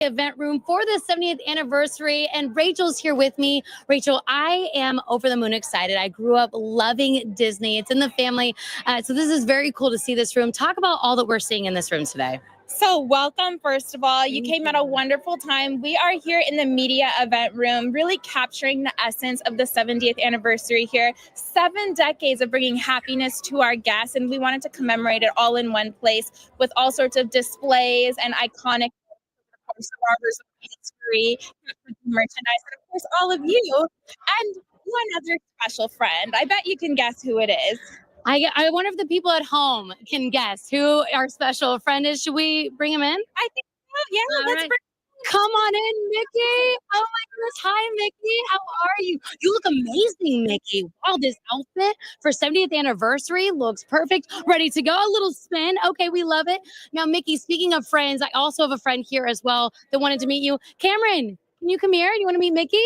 event room for the 70th anniversary, and Rachel's here with me. Rachel, I am over the moon excited. I grew up loving Disney. It's in the family. So this is very cool to see this room. Talk about all that we're seeing in this room today. So welcome, first of all. You came at a wonderful time. We are here in the media event room, really capturing the essence of the 70th anniversary here. 7 decades of bringing happiness to our guests, and we wanted to commemorate it all in one place with all sorts of displays and iconic survivors of history, merchandise, and of course all of you, and one other special friend. I bet you can guess who it is. I wonder if the people at home can guess who our special friend is. Should we bring him in? I think so. Yeah, All let's right. bring. Come on in, Mickey. Oh my goodness. Hi, Mickey. How are you? You look amazing, Mickey. Wow, this outfit for 70th anniversary looks perfect. Ready to go. A little spin. Okay, we love it. Now, Mickey, speaking of friends, I also have a friend here as well that wanted to meet you. Cameron, can you come here? You want to meet Mickey?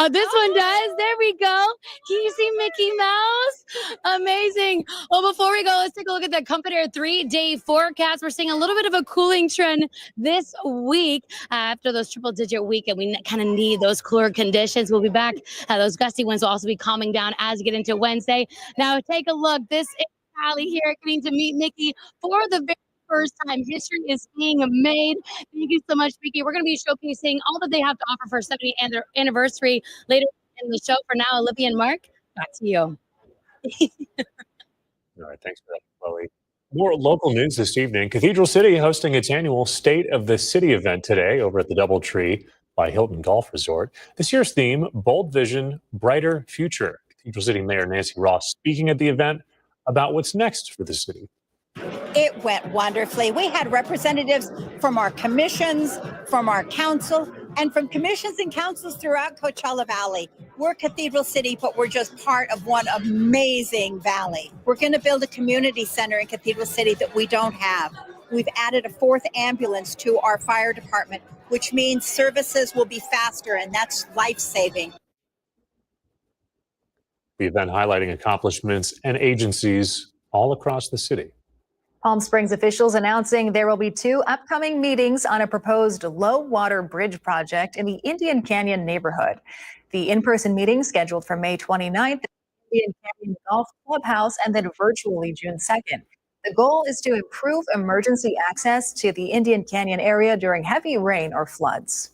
Oh, this one does. There we go. Can you see Mickey Mouse? Amazing. Well, before we go, let's take a look at the Comfort 3-day forecast. We're seeing a little bit of a cooling trend this week after those triple-digit weekend. We kind of need those cooler conditions. We'll be back. Those gusty winds will also be calming down as we get into Wednesday. Now, take a look. This is Callie here getting to meet Mickey for the very first time. History is being made. Thank you so much, Mickey. We're going to be showcasing all that they have to offer for 70th anniversary later in the show. For now, Olivia and Mark, back to you. All right, thanks for that, Chloe. More local news this evening. Cathedral City hosting its annual State of the City event today over at the DoubleTree by Hilton Golf Resort. This year's theme, Bold Vision, Brighter Future. Cathedral City Mayor Nancy Ross speaking at the event about what's next for the city. It went wonderfully. We had representatives from our commissions, from our council, and from commissions and councils throughout Coachella Valley. We're Cathedral City, but we're just part of one amazing valley. We're going to build a community center in Cathedral City that we don't have. We've added a 4th ambulance to our fire department, which means services will be faster, and that's life-saving. The event highlighting accomplishments and agencies all across the city. Palm Springs officials announcing there will be 2 upcoming meetings on a proposed low-water bridge project in the Indian Canyon neighborhood. The in-person meeting scheduled for May 29th at the Indian Canyon Golf Clubhouse and then virtually June 2nd. The goal is to improve emergency access to the Indian Canyon area during heavy rain or floods.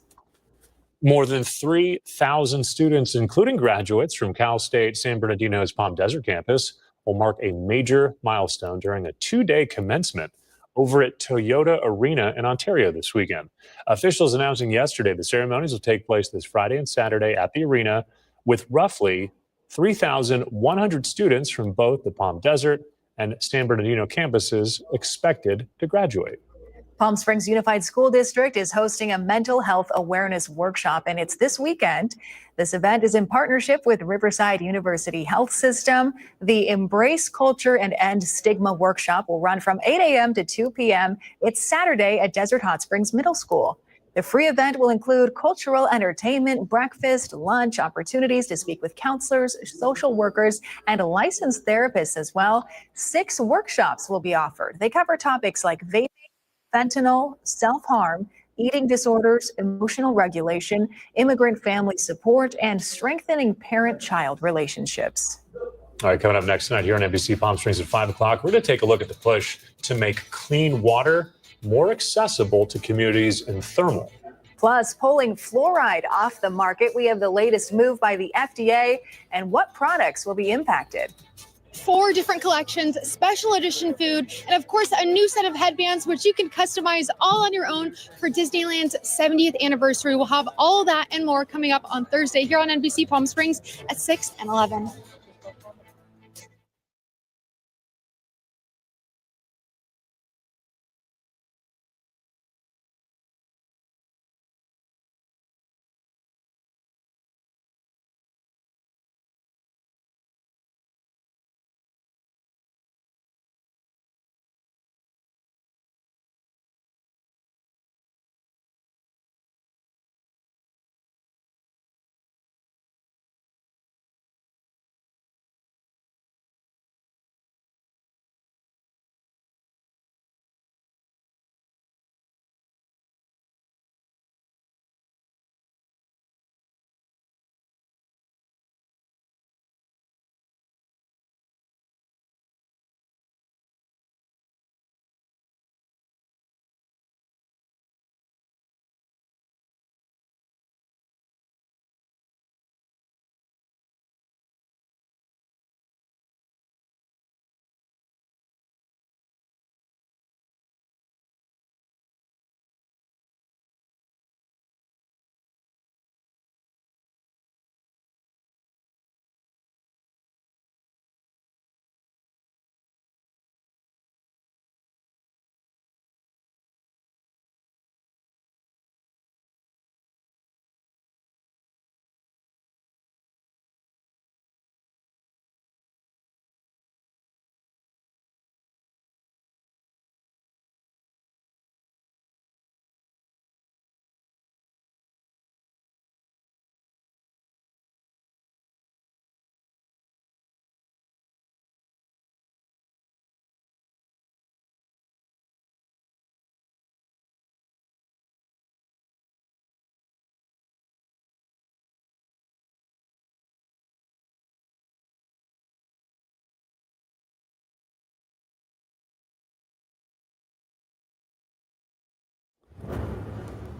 More than 3,000 students, including graduates from Cal State San Bernardino's Palm Desert campus, will mark a major milestone during a 2-day commencement over at Toyota Arena in Ontario this weekend. Officials announcing yesterday the ceremonies will take place this Friday and Saturday at the arena, with roughly 3,100 students from both the Palm Desert and San Bernardino campuses expected to graduate. Palm Springs Unified School District is hosting a mental health awareness workshop, and it's this weekend. This event is in partnership with Riverside University Health System. The Embrace Culture and End Stigma workshop will run from 8 a.m. to 2 p.m. It's Saturday at Desert Hot Springs Middle School. The free event will include cultural entertainment, breakfast, lunch, opportunities to speak with counselors, social workers, and licensed therapists as well. 6 workshops will be offered. They cover topics like vaping, fentanyl, self-harm, eating disorders, emotional regulation, immigrant family support, and strengthening parent-child relationships. All right, coming up next tonight here on NBC Palm Springs at 5 o'clock, we're going to take a look at the push to make clean water more accessible to communities in Thermal. Plus, pulling fluoride off the market. We have the latest move by the FDA and what products will be impacted. 4 different collections, special edition food, and of course a new set of headbands which you can customize all on your own for Disneyland's 70th anniversary. We'll have all of that and more coming up on Thursday here on NBC Palm Springs at 6 and 11.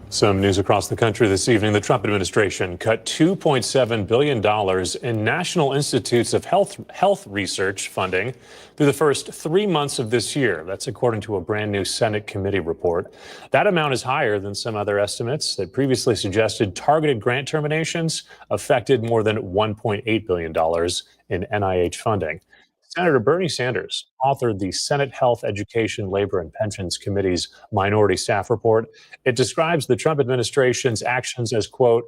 Some news across the country this evening. The Trump administration cut $2.7 billion in National Institutes of Health research funding through the first 3 months of this year. That's according to a brand new Senate committee report. That amount is higher than some other estimates that previously suggested targeted grant terminations affected more than $1.8 billion in NIH funding. Senator Bernie Sanders authored the Senate Health, Education, Labor, and Pensions Committee's minority staff report. It describes the Trump administration's actions as, quote,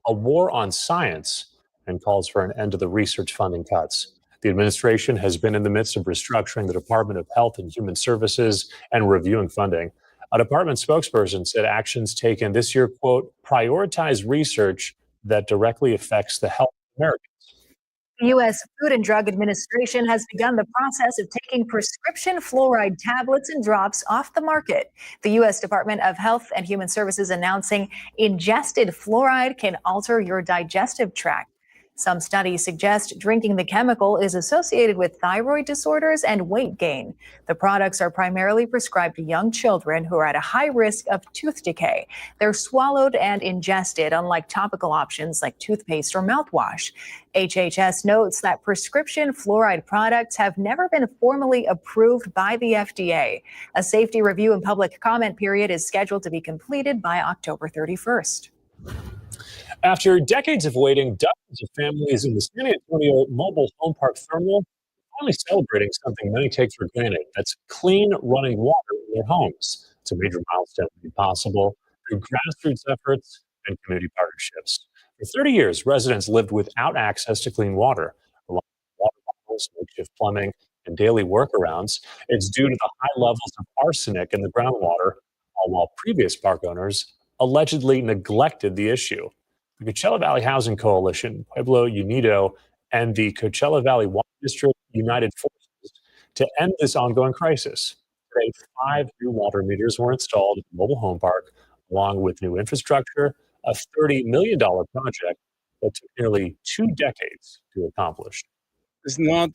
a war on science, and calls for an end to the research funding cuts. The administration has been in the midst of restructuring the Department of Health and Human Services and reviewing funding. A department spokesperson said actions taken this year, quote, prioritize research that directly affects the health of Americans. The U.S. Food and Drug Administration has begun the process of taking prescription fluoride tablets and drops off the market. The U.S. Department of Health and Human Services announcing ingested fluoride can alter your digestive tract. Some studies suggest drinking the chemical is associated with thyroid disorders and weight gain. The products are primarily prescribed to young children who are at a high risk of tooth decay. They're swallowed and ingested, unlike topical options like toothpaste or mouthwash. HHS notes that prescription fluoride products have never been formally approved by the FDA. A safety review and public comment period is scheduled to be completed by October 31st. After decades of waiting, dozens of families in the San Antonio Mobile Home Park Terminal are finally celebrating something many take for granted. That's clean running water in their homes. It's a major milestone made possible through grassroots efforts and community partnerships. For 30 years, residents lived without access to clean water. Along with water bottles, makeshift plumbing, and daily workarounds, it's due to the high levels of arsenic in the groundwater, all while previous park owners allegedly neglected the issue. The Coachella Valley Housing Coalition, Pueblo Unido, and the Coachella Valley Water District united forces to end this ongoing crisis. Today, 5 new water meters were installed at the mobile home park, along with new infrastructure, a $30 million project that took nearly 2 decades to accomplish. It's not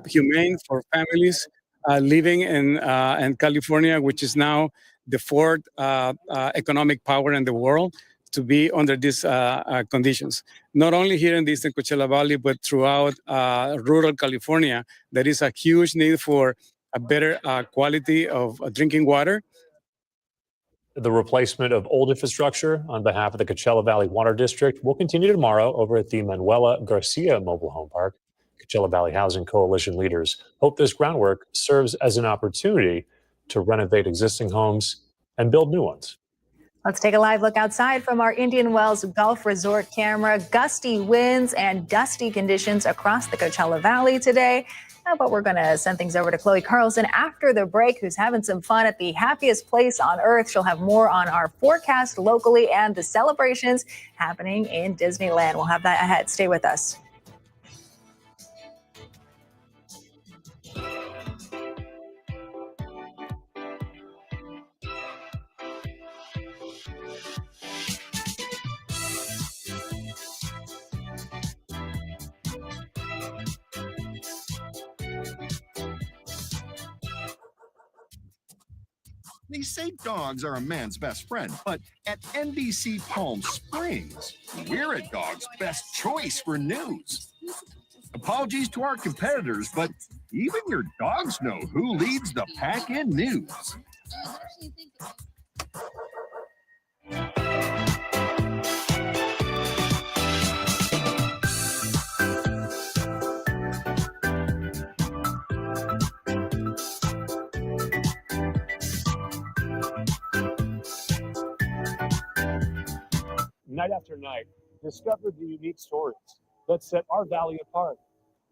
humane for families living in California, which is now the fourth economic power in the world, to be under these conditions. Not only here in the Eastern Coachella Valley, but throughout rural California, there is a huge need for a better quality of drinking water. The replacement of old infrastructure on behalf of the Coachella Valley Water District will continue tomorrow over at the Manuela Garcia Mobile Home Park. Coachella Valley Housing Coalition leaders hope this groundwork serves as an opportunity to renovate existing homes and build new ones. Let's take a live look outside from our Indian Wells Golf Resort camera. Gusty winds and dusty conditions across the Coachella Valley today. But we're going to send things over to Chloe Carlson after the break, who's having some fun at the happiest place on earth. She'll have more on our forecast locally and the celebrations happening in Disneyland. We'll have that ahead. Stay with us. They say dogs are a man's best friend, but at NBC Palm Springs, we're a dog's best choice for news. Apologies to our competitors, but even your dogs know who leads the pack in news. Night after night, discover the unique stories that set our valley apart.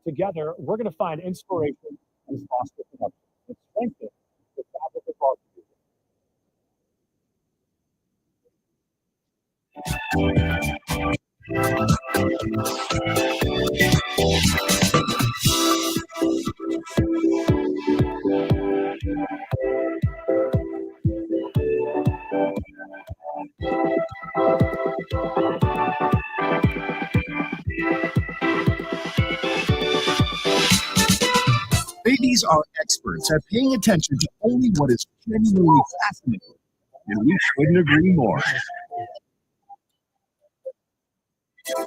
Together, we're going to find inspiration and foster connection and strengthen the fabric of our Babies are experts at paying attention to only what is genuinely fascinating, and we couldn't agree more. NBC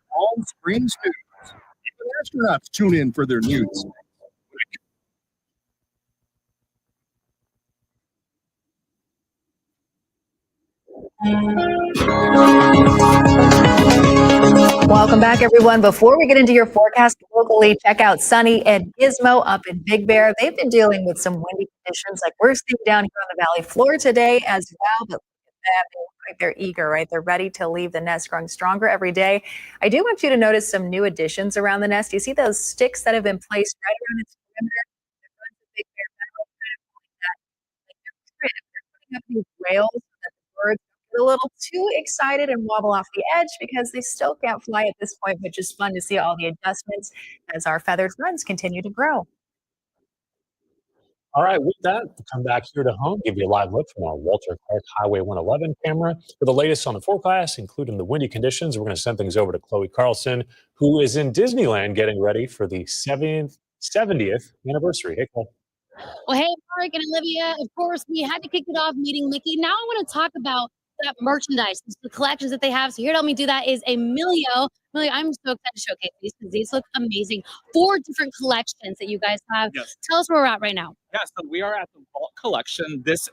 Palm Springs News. Even astronauts tune in for their news. Welcome back, everyone. Before we get into your forecast locally, check out Sunny and Gizmo up in Big Bear. They've been dealing with some windy conditions like we're seeing down here on the valley floor today as well. But look at them. They're eager, right? They're ready to leave the nest growing stronger every day. I do want you to notice some new additions around the nest. You see those sticks that have been placed right around its perimeter? They're going to Big Bear Meadow, kind of like that. Like they're putting up these rails so that the birds a little too excited and wobble off the edge because they still can't fly at this point, but just fun to see all the adjustments as our feathered friends continue to grow. All right, with that, we'll come back here to home, give you a live look from our Walter Clark Highway 111 camera for the latest on the forecast, including the windy conditions. We're going to send things over to Chloe Carlson, who is in Disneyland getting ready for the 70th anniversary. Hey, Chloe. Well, hey, Mark and Olivia, of course, we had to kick it off meeting Mickey. Now I want to talk about that merchandise, the collections that they have. So here to help me do that is Emilio. Emilio, I'm so excited to showcase these because these look amazing. 4 different collections that you guys have. Yes. Tell us where we're at right now. Yeah, so we are at the Vault Collection. This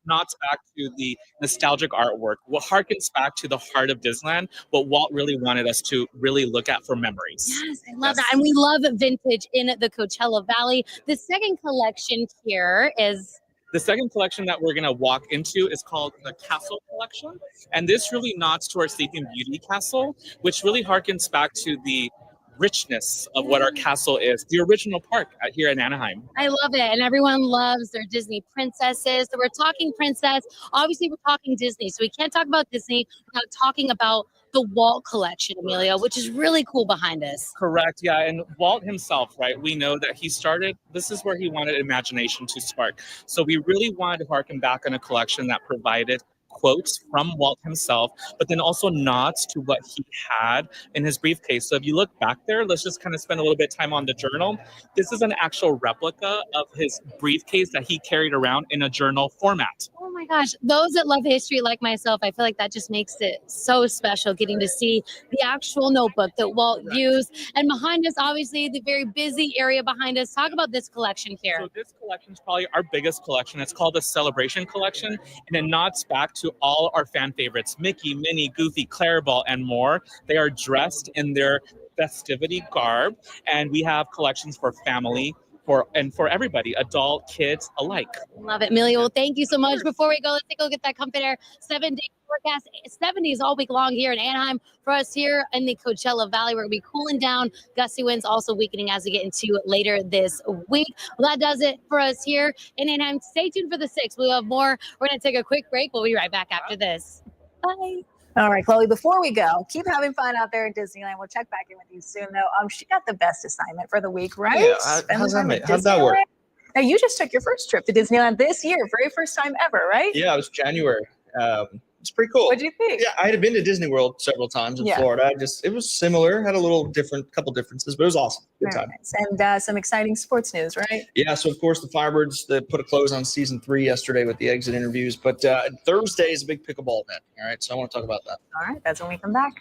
nods back to the nostalgic artwork, what harkens back to the heart of Disneyland, what Walt really wanted us to really look at for memories. Yes, I love that. And we love vintage in the Coachella Valley. The second collection here is The second collection that we're going to walk into is called the Castle Collection. And this really nods to our Sleeping Beauty Castle, which really harkens back to the richness of what our castle is, the original park here in Anaheim. I love it. And everyone loves their Disney princesses. So we're talking princess. Obviously, we're talking Disney. So we can't talk about Disney without talking about the Walt collection, Emilio, which is really cool behind us. Correct. Yeah. And Walt himself, right? We know that he started, this is where he wanted imagination to spark. So we really wanted to harken back on a collection that provided quotes from Walt himself, but then also nods to what he had in his briefcase. So if you look back there, let's just kind of spend a little bit of time on the journal. This is an actual replica of his briefcase that he carried around in a journal format. Oh my gosh, those that love history like myself, I feel like that just makes it so special getting to see the actual notebook that Walt used. And behind us, obviously, the very busy area behind us. Talk about this collection here. So this collection is probably our biggest collection. It's called the Celebration Collection, and it nods back to all our fan favorites, Mickey, Minnie, Goofy, Clarabelle, and more. They are dressed in their festivity garb, and we have collections for family, for everybody, adult, kids alike. Love it, Emilio. Well, thank you so much. Before we go, let's take a look at that Compare 7-day forecast. 70s all week long here in Anaheim. For us here in the Coachella Valley, we're going to be cooling down. Gusty winds also weakening as we get into later this week. Well, that does it for us here in Anaheim. Stay tuned for the 6th. We'll have more. We're going to take a quick break. We'll be right back after this. Bye. All right, Chloe, before we go, keep having fun out there at Disneyland. We'll check back in with you soon, though. She got the best assignment for the week, right? Yeah, how'd that work? Now, you just took your first trip to Disneyland this year, very first time ever, right? Yeah, it was January. It's pretty cool. What'd you think? Yeah, I had been to Disney World several times in Florida. It was similar, had a couple differences, but it was awesome. Good time. Nice. And some exciting sports news, right? Yeah, so of course the Firebirds, they put a close on season 3 yesterday with the exit interviews, but Thursday is a big pickleball event. All right, so I want to talk about that. All right, that's when we come back.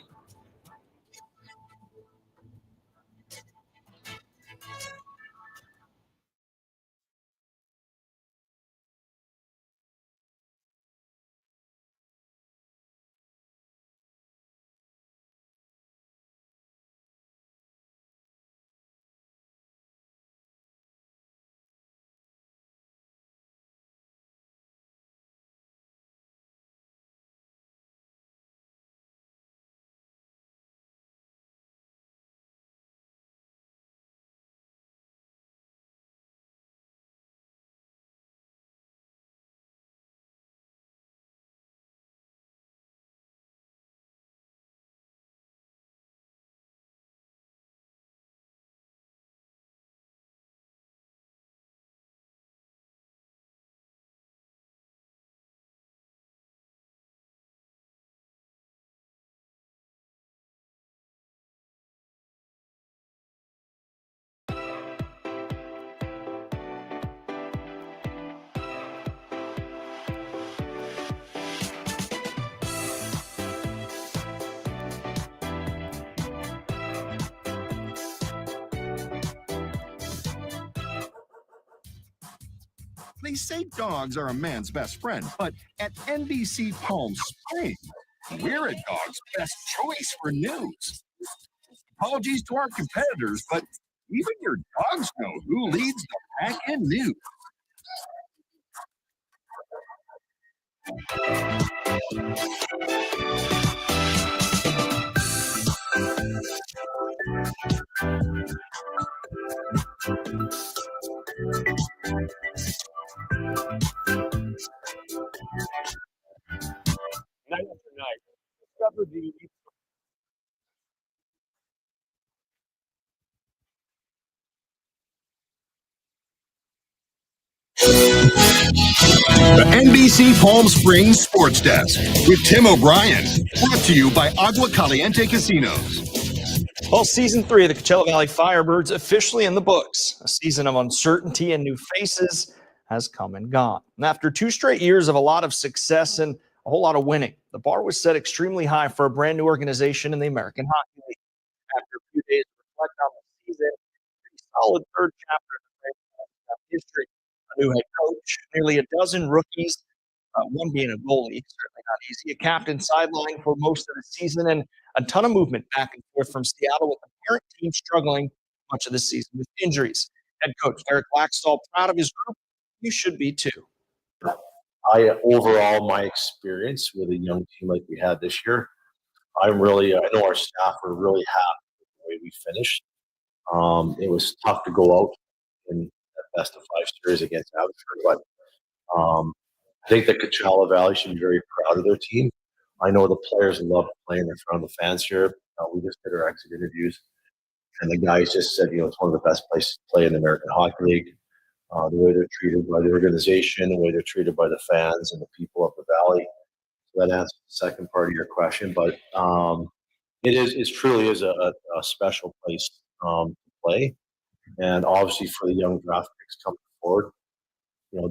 They say dogs are a man's best friend, but at NBC Palm Springs, we're a dog's best choice for news. Apologies to our competitors, but even your dogs know who leads the pack in news. Night after night, discover the The NBC Palm Springs Sports Desk with Tim O'Brien. Brought to you by Agua Caliente Casinos. Well, season 3 of the Coachella Valley Firebirds officially in the books. A season of uncertainty and new faces has come and gone. And after 2 straight years of a lot of success and a whole lot of winning, the bar was set extremely high for a brand new organization in the American Hockey League. After a few days to reflect on the season, a solid third chapter in the franchise history. A new head coach, nearly a dozen rookies, one being a goalie, certainly not easy. A captain sidelined for most of the season, and a ton of movement back and forth from Seattle, with the parent team struggling much of the season with injuries. Head coach Eric Laxall proud of his group. You should be too. Overall, my experience with a young team like we had this year, I know our staff are really happy with the way we finished. It was tough to go out in that best of 5 series against Abbotsford, but I think the Coachella Valley should be very proud of their team. I know the players love playing in front of the fans here. We just did our exit interviews, and the guys just said, it's one of the best places to play in the American Hockey League. The way they're treated by the organization, the way they're treated by the fans and the people of the Valley. So that answers the second part of your question, but it truly is a special place to play. And obviously for the young draft picks coming forward,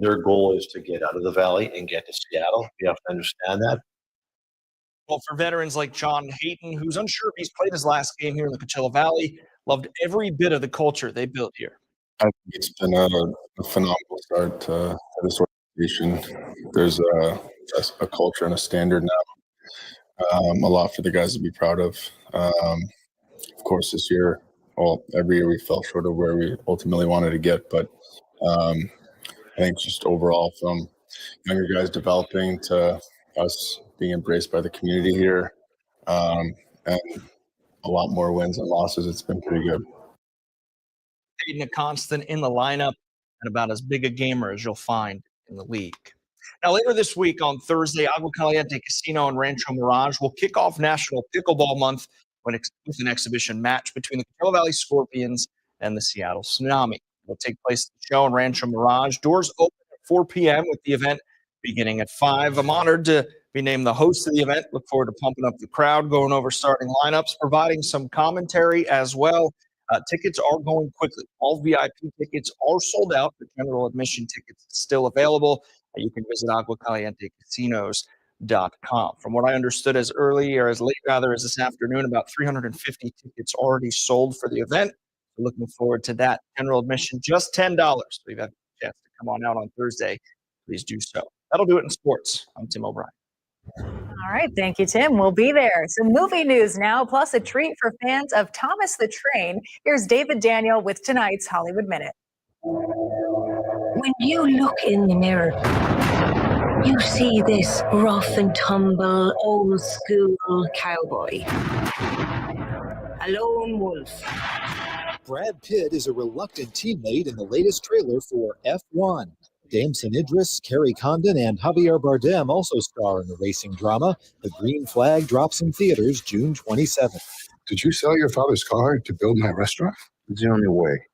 their goal is to get out of the Valley and get to Seattle. You have to understand that. Well, for veterans like John Hayton, who's unsure if he's played his last game here in the Coachella Valley, loved every bit of the culture they built here. I think it's been a phenomenal start to this organization. There's a culture and a standard now. A lot for the guys to be proud of. Of course, this year, every year we fell short of where we ultimately wanted to get, but I think just overall, from younger guys developing to us being embraced by the community here, and a lot more wins and losses, it's been pretty good. Hayden, a constant in the lineup and about as big a gamer as you'll find in the league. Now, later this week on Thursday, Agua Caliente Casino and Rancho Mirage will kick off National Pickleball Month with an exhibition match between the Coachella Valley Scorpions and the Seattle Tsunami. It will take place at the show in Rancho Mirage. Doors open at 4 p.m. with the event beginning at 5. I'm honored to be named the host of the event. Look forward to pumping up the crowd, going over starting lineups, providing some commentary as well. Tickets are going quickly. All VIP tickets are sold out. The general admission tickets still available. You can visit aguacalientecasinos.com. From what I understood as late as this afternoon, about 350 tickets already sold for the event. We're looking forward to that. General admission, just $10. So if you have a chance to come on out on Thursday, please do so. That'll do it in sports. I'm Tim O'Brien. All right. Thank you, Tim. We'll be there. Some movie news now, plus a treat for fans of Thomas the Train. Here's David Daniel with tonight's Hollywood Minute. When you look in the mirror, you see this rough and tumble, old school cowboy. A lone wolf. Brad Pitt is a reluctant teammate in the latest trailer for F1. Damson Idris, Carrie Condon, and Javier Bardem also star in the racing drama. The Green Flag drops in theaters June 27th. Did you sell your father's car to build my restaurant? It's the only way.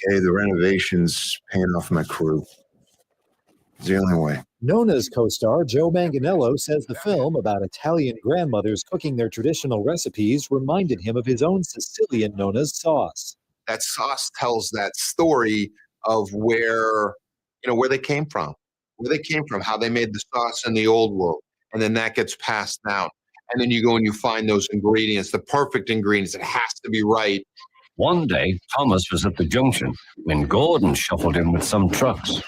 Okay, the renovation's paying off my crew. It's the only way. Nona's co-star Joe Manganiello says the film about Italian grandmothers cooking their traditional recipes reminded him of his own Sicilian Nona's sauce. That sauce tells that story of where they came from, how they made the sauce in the old world. And then that gets passed down. And then you go and you find those ingredients, the perfect ingredients. It has to be right. One day, Thomas was at the junction when Gordon shuffled in with some trucks.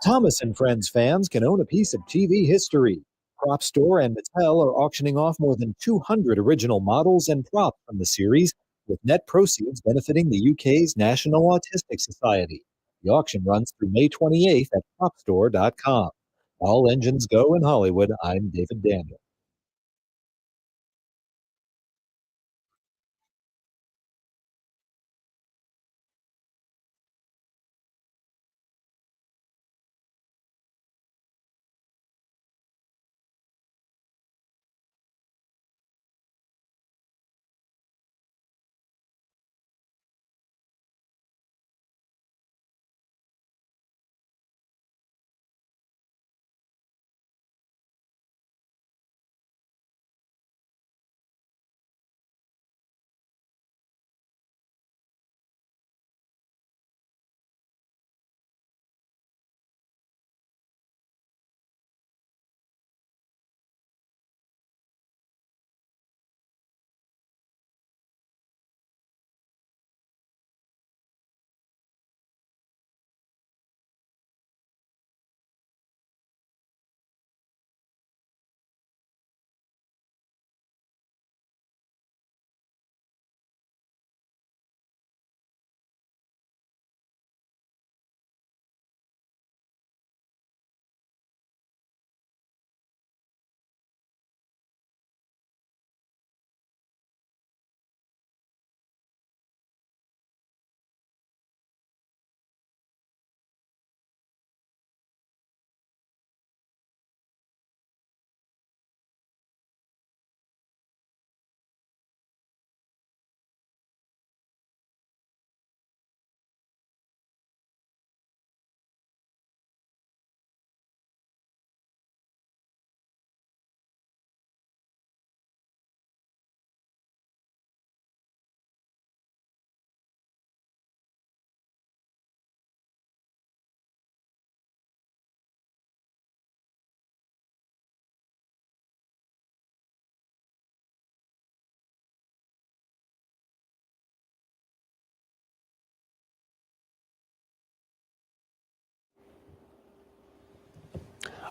Thomas and Friends fans can own a piece of TV history. Prop Store and Mattel are auctioning off more than 200 original models and props from the series, with net proceeds benefiting the UK's National Autistic Society. The auction runs through May 28th at propstore.com. All engines go in Hollywood. I'm David Daniel.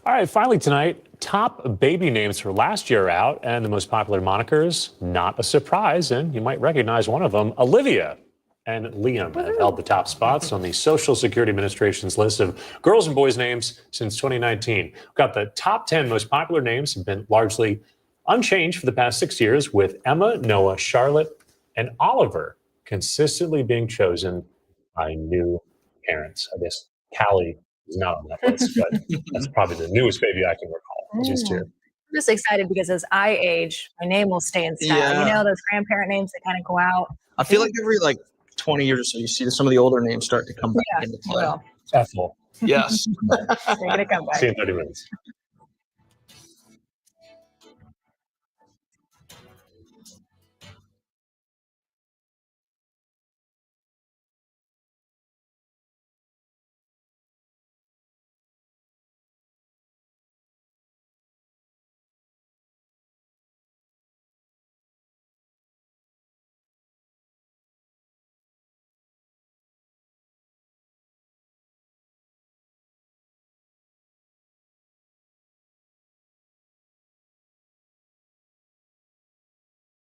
All right, finally tonight, top baby names for last year are out, and the most popular monikers, not a surprise, and you might recognize one of them, Olivia and Liam have held the top spots on the Social Security Administration's list of girls and boys' names since 2019. We've got the top 10 most popular names have been largely unchanged for the past 6 years, with Emma, Noah, Charlotte, and Oliver consistently being chosen by new parents. I guess Callie is not on that list, but that's probably the newest baby I can recall. These two. I'm just excited because as I age, my name will stay in style. Yeah. You know, those grandparent names that kind of go out. I feel like every 20 years or so, you see some of the older names start to come back Yeah, into play. well. Ethel. Yes. They're gonna come back. See you in 30 minutes.